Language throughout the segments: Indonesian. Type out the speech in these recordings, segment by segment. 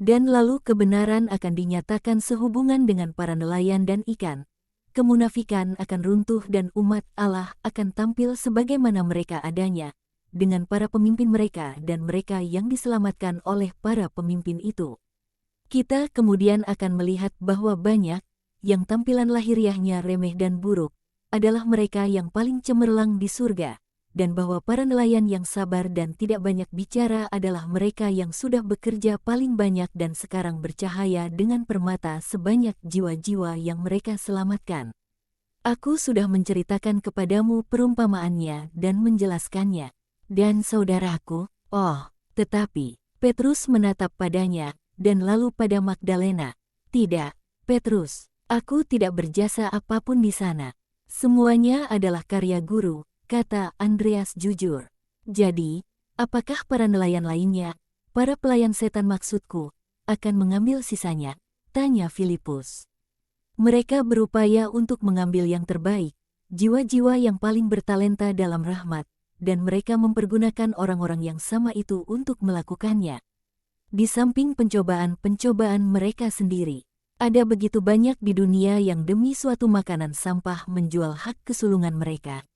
Dan lalu kebenaran akan dinyatakan sehubungan dengan para nelayan dan ikan. Kemunafikan akan runtuh dan umat Allah akan tampil sebagaimana mereka adanya, dengan para pemimpin mereka dan mereka yang diselamatkan oleh para pemimpin itu. Kita kemudian akan melihat bahwa banyak, yang tampilan lahiriahnya remeh dan buruk, adalah mereka yang paling cemerlang di surga, dan bahwa para nelayan yang sabar dan tidak banyak bicara adalah mereka yang sudah bekerja paling banyak dan sekarang bercahaya dengan permata sebanyak jiwa-jiwa yang mereka selamatkan. Aku sudah menceritakan kepadamu perumpamaannya dan menjelaskannya. Dan saudaraku, tetapi Petrus menatap padanya, dan lalu pada Magdalena. Tidak, Petrus, aku tidak berjasa apapun di sana. Semuanya adalah karya guru, kata Andreas jujur. Jadi, apakah para nelayan lainnya, para pelayan setan maksudku, akan mengambil sisanya? Tanya Filipus. Mereka berupaya untuk mengambil yang terbaik, jiwa-jiwa yang paling bertalenta dalam rahmat, dan mereka mempergunakan orang-orang yang sama itu untuk melakukannya. Di samping pencobaan-pencobaan mereka sendiri, ada begitu banyak di dunia yang demi suatu makanan sampah menjual hak kesulungan mereka.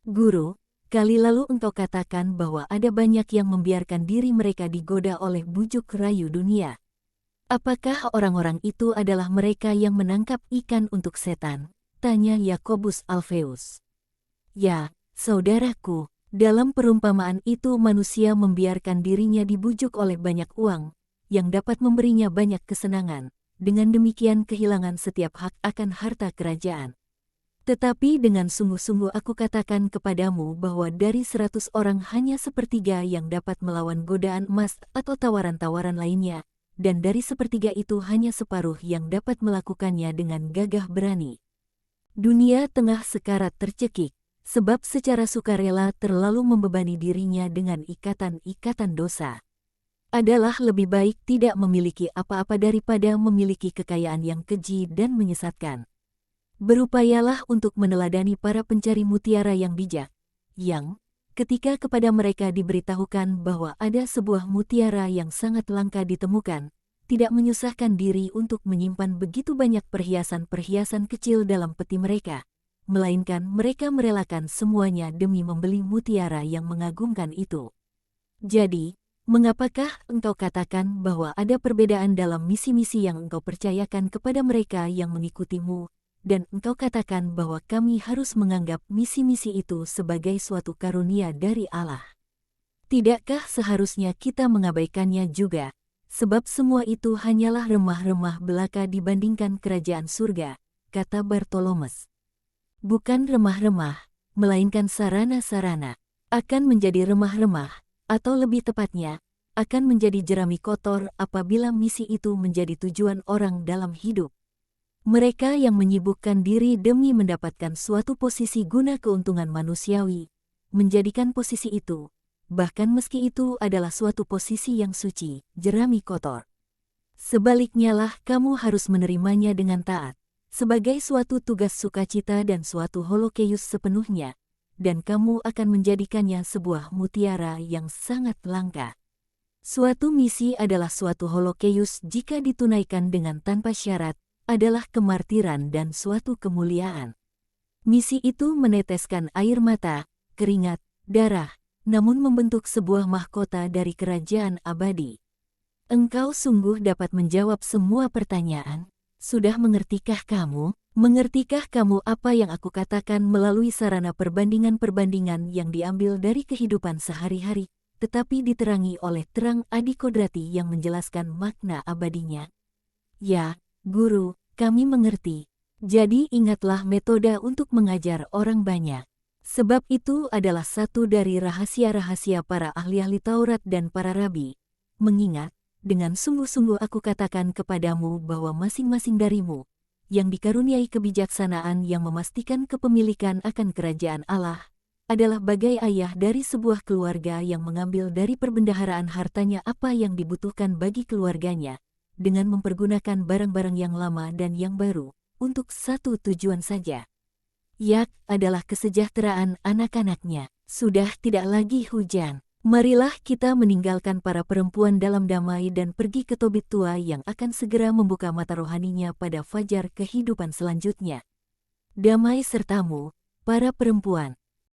Guru, kali lalu engkau katakan bahwa ada banyak yang membiarkan diri mereka digoda oleh bujuk rayu dunia. Apakah orang-orang itu adalah mereka yang menangkap ikan untuk setan? Tanya Yakobus Alfeus. Ya, saudaraku, dalam perumpamaan itu manusia membiarkan dirinya dibujuk oleh banyak uang, yang dapat memberinya banyak kesenangan, dengan demikian kehilangan setiap hak akan harta kerajaan. Tetapi dengan sungguh-sungguh aku katakan kepadamu bahwa dari 100 orang hanya sepertiga yang dapat melawan godaan emas atau tawaran-tawaran lainnya, dan dari sepertiga itu hanya separuh yang dapat melakukannya dengan gagah berani. Dunia tengah sekarat tercekik, sebab secara sukarela terlalu membebani dirinya dengan ikatan-ikatan dosa. Adalah lebih baik tidak memiliki apa-apa daripada memiliki kekayaan yang keji dan menyesatkan. Berupayalah untuk meneladani para pencari mutiara yang bijak, yang, ketika kepada mereka diberitahukan bahwa ada sebuah mutiara yang sangat langka ditemukan, tidak menyusahkan diri untuk menyimpan begitu banyak perhiasan-perhiasan kecil dalam peti mereka, melainkan mereka merelakan semuanya demi membeli mutiara yang mengagumkan itu. Jadi, mengapakah engkau katakan bahwa ada perbedaan dalam misi-misi yang engkau percayakan kepada mereka yang mengikutimu, dan engkau katakan bahwa kami harus menganggap misi-misi itu sebagai suatu karunia dari Allah? Tidakkah seharusnya kita mengabaikannya juga, sebab semua itu hanyalah remah-remah belaka dibandingkan kerajaan surga, kata Bartolomes. Bukan remah-remah, melainkan sarana-sarana, akan menjadi remah-remah, atau lebih tepatnya, akan menjadi jerami kotor apabila misi itu menjadi tujuan orang dalam hidup. Mereka yang menyibukkan diri demi mendapatkan suatu posisi guna keuntungan manusiawi, menjadikan posisi itu, bahkan meski itu adalah suatu posisi yang suci, jerami kotor. Sebaliknya lah kamu harus menerimanya dengan taat, sebagai suatu tugas sukacita dan suatu holokeus sepenuhnya, dan kamu akan menjadikannya sebuah mutiara yang sangat langka. Suatu misi adalah suatu holokeus jika ditunaikan dengan tanpa syarat, adalah kemartiran dan suatu kemuliaan. Misi itu meneteskan air mata, keringat, darah, namun membentuk sebuah mahkota dari kerajaan abadi. Engkau sungguh dapat menjawab semua pertanyaan. Sudah mengertikah kamu? Mengertikah kamu apa yang aku katakan melalui sarana perbandingan-perbandingan yang diambil dari kehidupan sehari-hari, tetapi diterangi oleh terang adikodrati yang menjelaskan makna abadinya? Ya, Guru, kami mengerti. Jadi ingatlah metode untuk mengajar orang banyak. Sebab itu adalah satu dari rahasia-rahasia para ahli-ahli Taurat dan para rabi. Mengingat, dengan sungguh-sungguh aku katakan kepadamu bahwa masing-masing darimu, yang dikaruniai kebijaksanaan yang memastikan kepemilikan akan kerajaan Allah, adalah bagai ayah dari sebuah keluarga yang mengambil dari perbendaharaan hartanya apa yang dibutuhkan bagi keluarganya, dengan mempergunakan barang-barang yang lama dan yang baru, untuk satu tujuan saja. Yak adalah kesejahteraan anak-anaknya. Sudah tidak lagi hujan, Marilah kita meninggalkan para perempuan dalam damai dan pergi ke Tobit tua yang akan segera membuka mata rohaninya pada fajar kehidupan selanjutnya. Damai sertamu, para perempuan.